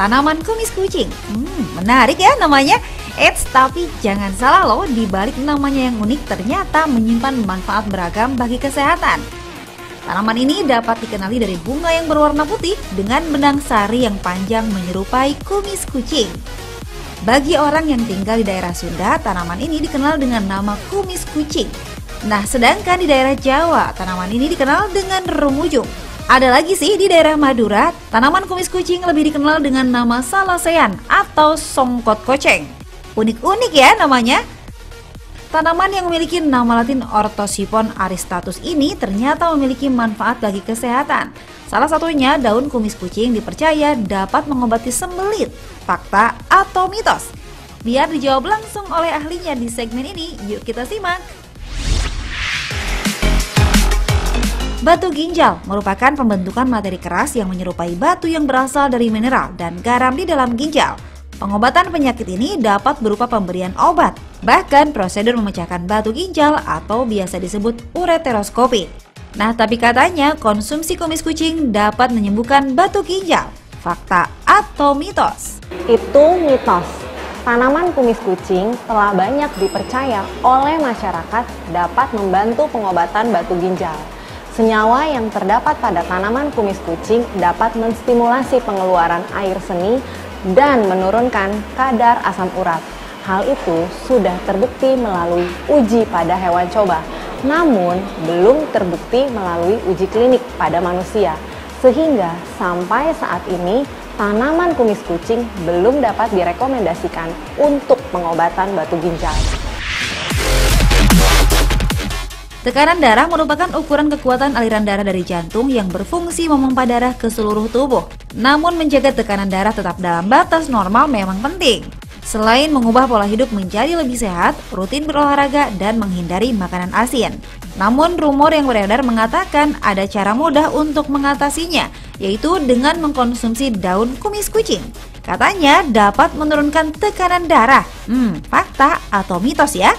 tanaman kumis kucing. Menarik ya namanya. Eits, tapi jangan salah loh, di balik namanya yang unik ternyata menyimpan manfaat beragam bagi kesehatan. Tanaman ini dapat dikenali dari bunga yang berwarna putih dengan benang sari yang panjang menyerupai kumis kucing. Bagi orang yang tinggal di daerah Sunda, tanaman ini dikenal dengan nama kumis kucing. Nah, sedangkan di daerah Jawa, tanaman ini dikenal dengan rumujung. Ada lagi sih di daerah Madura, tanaman kumis kucing lebih dikenal dengan nama salasean atau songkot koceng. Unik-unik ya namanya. Tanaman yang memiliki nama latin Orthosipon aristatus ini ternyata memiliki manfaat bagi kesehatan. Salah satunya daun kumis kucing dipercaya dapat mengobati sembelit. Fakta atau mitos? Biar dijawab langsung oleh ahlinya di segmen ini, yuk kita simak. Batu ginjal merupakan pembentukan materi keras yang menyerupai batu yang berasal dari mineral dan garam di dalam ginjal. Pengobatan penyakit ini dapat berupa pemberian obat, bahkan prosedur memecahkan batu ginjal atau biasa disebut ureteroskopi. Nah, tapi katanya konsumsi kumis kucing dapat menyembuhkan batu ginjal. Fakta atau mitos? Itu mitos. Tanaman kumis kucing telah banyak dipercaya oleh masyarakat dapat membantu pengobatan batu ginjal. Senyawa yang terdapat pada tanaman kumis kucing dapat menstimulasi pengeluaran air seni dan menurunkan kadar asam urat. Hal itu sudah terbukti melalui uji pada hewan coba, namun belum terbukti melalui uji klinik pada manusia. Sehingga sampai saat ini tanaman kumis kucing belum dapat direkomendasikan untuk pengobatan batu ginjal. Tekanan darah merupakan ukuran kekuatan aliran darah dari jantung yang berfungsi memompa darah ke seluruh tubuh. Namun menjaga tekanan darah tetap dalam batas normal memang penting. Selain mengubah pola hidup menjadi lebih sehat, rutin berolahraga dan menghindari makanan asin. Namun rumor yang beredar mengatakan ada cara mudah untuk mengatasinya, yaitu dengan mengkonsumsi daun kumis kucing. Katanya dapat menurunkan tekanan darah. Fakta atau mitos ya?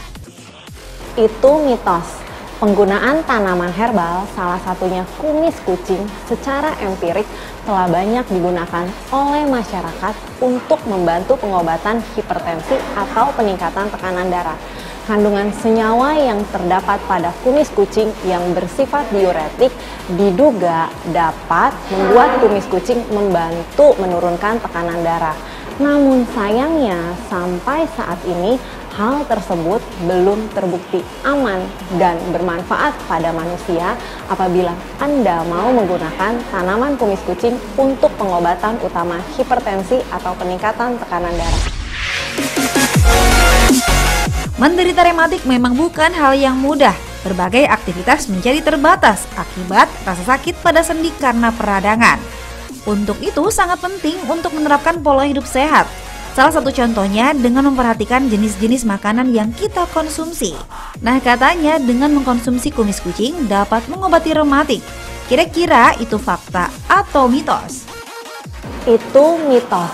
Itu mitos. Penggunaan tanaman herbal, salah satunya kumis kucing, secara empirik telah banyak digunakan oleh masyarakat untuk membantu pengobatan hipertensi atau peningkatan tekanan darah. Kandungan senyawa yang terdapat pada kumis kucing yang bersifat diuretik diduga dapat membuat kumis kucing membantu menurunkan tekanan darah. Namun sayangnya sampai saat ini hal tersebut belum terbukti aman dan bermanfaat pada manusia apabila Anda mau menggunakan tanaman kumis kucing untuk pengobatan utama hipertensi atau peningkatan tekanan darah. Menderita rematik memang bukan hal yang mudah. Berbagai aktivitas menjadi terbatas akibat rasa sakit pada sendi karena peradangan. Untuk itu sangat penting untuk menerapkan pola hidup sehat. Salah satu contohnya dengan memperhatikan jenis-jenis makanan yang kita konsumsi. Nah, katanya dengan mengkonsumsi kumis kucing dapat mengobati rematik. Kira-kira itu fakta atau mitos? Itu mitos.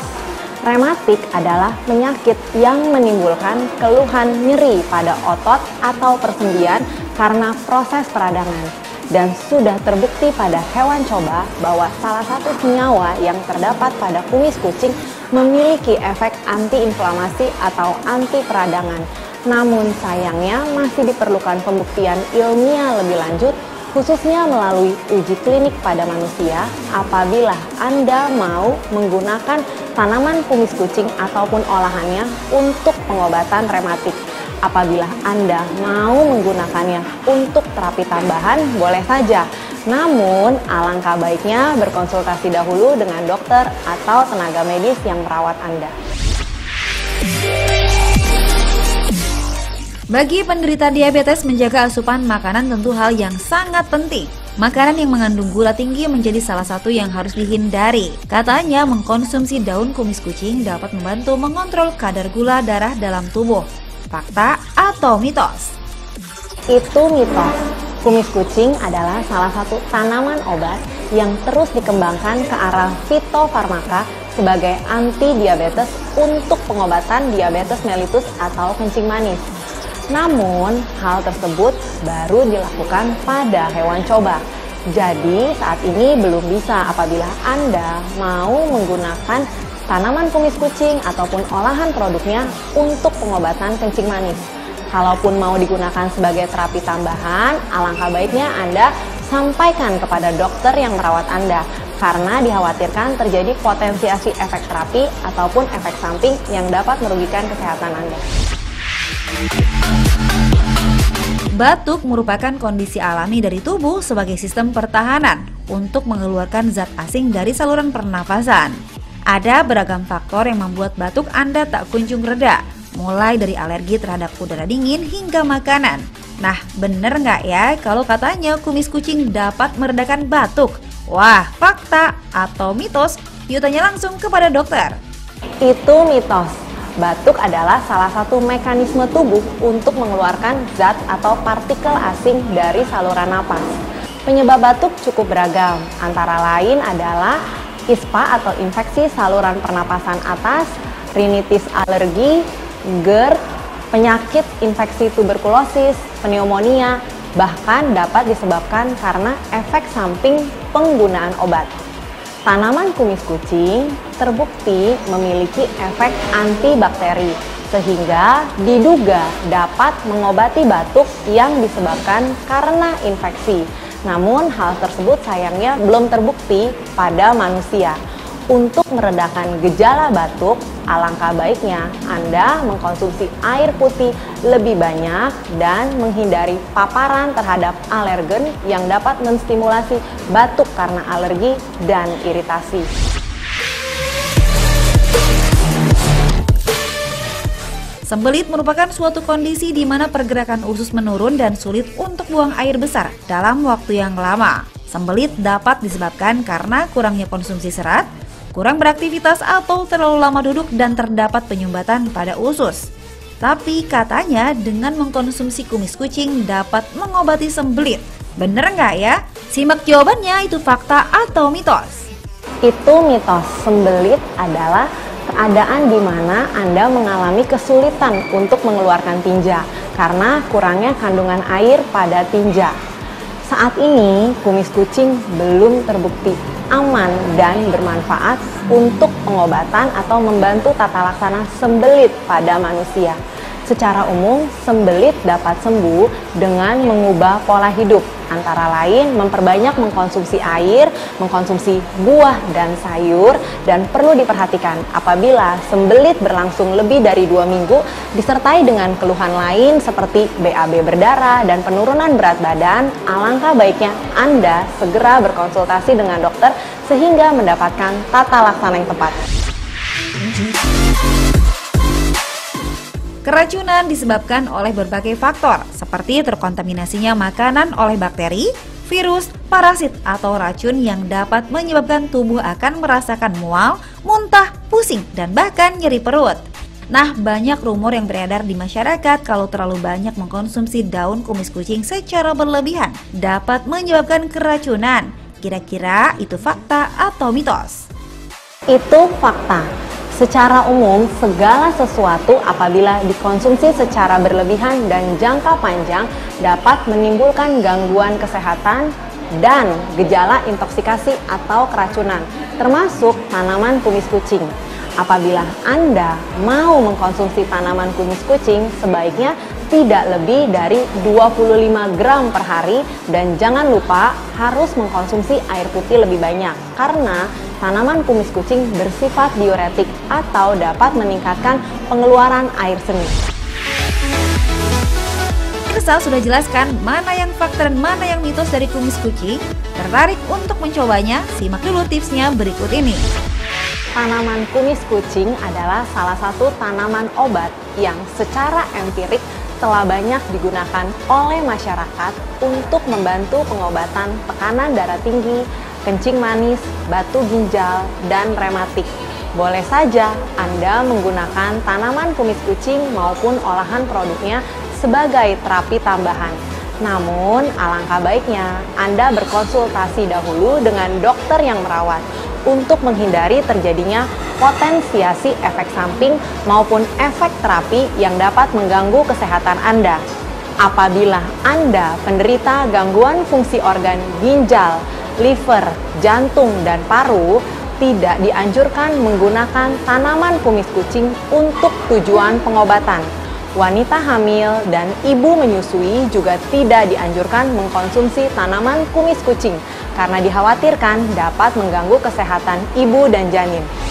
Rematik adalah penyakit yang menimbulkan keluhan nyeri pada otot atau persendian karena proses peradangan. Dan sudah terbukti pada hewan coba bahwa salah satu senyawa yang terdapat pada kumis kucing memiliki efek antiinflamasi atau anti peradangan. Namun sayangnya masih diperlukan pembuktian ilmiah lebih lanjut, khususnya melalui uji klinik pada manusia apabila Anda mau menggunakan tanaman kumis kucing ataupun olahannya untuk pengobatan rematik. Apabila Anda mau menggunakannya untuk terapi tambahan, boleh saja. Namun, alangkah baiknya berkonsultasi dahulu dengan dokter atau tenaga medis yang merawat Anda. Bagi penderita diabetes, menjaga asupan makanan tentu hal yang sangat penting. Makanan yang mengandung gula tinggi menjadi salah satu yang harus dihindari. Katanya mengkonsumsi daun kumis kucing dapat membantu mengontrol kadar gula darah dalam tubuh. Fakta atau mitos? Itu mitos. Kumis kucing adalah salah satu tanaman obat yang terus dikembangkan ke arah fitofarmaka sebagai anti diabetes untuk pengobatan diabetes mellitus atau kencing manis. Namun, hal tersebut baru dilakukan pada hewan coba. Jadi, saat ini belum bisa apabila Anda mau menggunakan tanaman kumis kucing ataupun olahan produknya untuk pengobatan kencing manis. Kalaupun mau digunakan sebagai terapi tambahan, alangkah baiknya Anda sampaikan kepada dokter yang merawat Anda karena dikhawatirkan terjadi potensiasi efek terapi ataupun efek samping yang dapat merugikan kesehatan Anda. Batuk merupakan kondisi alami dari tubuh sebagai sistem pertahanan untuk mengeluarkan zat asing dari saluran pernafasan. Ada beragam faktor yang membuat batuk Anda tak kunjung reda, mulai dari alergi terhadap udara dingin hingga makanan. Nah, bener nggak ya kalau katanya kumis kucing dapat meredakan batuk? Wah, fakta atau mitos? Yuk tanya langsung kepada dokter. Itu mitos. Batuk adalah salah satu mekanisme tubuh untuk mengeluarkan zat atau partikel asing dari saluran napas. Penyebab batuk cukup beragam, antara lain adalah ISPA atau infeksi saluran pernapasan atas, rinitis alergi, GERD, penyakit infeksi tuberkulosis, pneumonia, bahkan dapat disebabkan karena efek samping penggunaan obat. Tanaman kumis kucing terbukti memiliki efek antibakteri, sehingga diduga dapat mengobati batuk yang disebabkan karena infeksi. Namun hal tersebut sayangnya belum terbukti pada manusia. Untuk meredakan gejala batuk, alangkah baiknya Anda mengkonsumsi air putih lebih banyak dan menghindari paparan terhadap alergen yang dapat menstimulasi batuk karena alergi dan iritasi. Sembelit merupakan suatu kondisi di mana pergerakan usus menurun dan sulit untuk buang air besar dalam waktu yang lama. Sembelit dapat disebabkan karena kurangnya konsumsi serat, kurang beraktivitas atau terlalu lama duduk dan terdapat penyumbatan pada usus. Tapi katanya dengan mengkonsumsi kumis kucing dapat mengobati sembelit. Bener nggak ya? Simak jawabannya, itu fakta atau mitos? Itu mitos. Sembelit adalah keadaan di mana Anda mengalami kesulitan untuk mengeluarkan tinja karena kurangnya kandungan air pada tinja. Saat ini kumis kucing belum terbukti aman dan bermanfaat untuk pengobatan atau membantu tata laksana sembelit pada manusia. Secara umum, sembelit dapat sembuh dengan mengubah pola hidup, antara lain memperbanyak mengkonsumsi air, mengkonsumsi buah dan sayur, dan perlu diperhatikan apabila sembelit berlangsung lebih dari 2 minggu disertai dengan keluhan lain seperti BAB berdarah dan penurunan berat badan, alangkah baiknya Anda segera berkonsultasi dengan dokter sehingga mendapatkan tata laksana yang tepat. Keracunan disebabkan oleh berbagai faktor, seperti terkontaminasinya makanan oleh bakteri, virus, parasit, atau racun yang dapat menyebabkan tubuh akan merasakan mual, muntah, pusing, dan bahkan nyeri perut. Nah, banyak rumor yang beredar di masyarakat kalau terlalu banyak mengkonsumsi daun kumis kucing secara berlebihan dapat menyebabkan keracunan. Kira-kira itu fakta atau mitos? Itu fakta. Secara umum, segala sesuatu apabila dikonsumsi secara berlebihan dan jangka panjang dapat menimbulkan gangguan kesehatan dan gejala intoksikasi atau keracunan, termasuk tanaman kumis kucing. Apabila Anda mau mengkonsumsi tanaman kumis kucing, sebaiknya tidak lebih dari 25 gram per hari dan jangan lupa harus mengkonsumsi air putih lebih banyak karena tanaman kumis kucing bersifat diuretik atau dapat meningkatkan pengeluaran air seni. Pemirsa sudah jelaskan mana yang fakta dan mana yang mitos dari kumis kucing. Tertarik untuk mencobanya? Simak dulu tipsnya berikut ini. Tanaman kumis kucing adalah salah satu tanaman obat yang secara empirik telah banyak digunakan oleh masyarakat untuk membantu pengobatan tekanan darah tinggi, kencing manis, batu ginjal, dan rematik. Boleh saja Anda menggunakan tanaman kumis kucing maupun olahan produknya sebagai terapi tambahan. Namun, alangkah baiknya Anda berkonsultasi dahulu dengan dokter yang merawat untuk menghindari terjadinya potensiasi efek samping maupun efek terapi yang dapat mengganggu kesehatan Anda. Apabila Anda penderita gangguan fungsi organ ginjal, liver, jantung, dan paru, tidak dianjurkan menggunakan tanaman kumis kucing untuk tujuan pengobatan. Wanita hamil dan ibu menyusui juga tidak dianjurkan mengkonsumsi tanaman kumis kucing karena dikhawatirkan dapat mengganggu kesehatan ibu dan janin.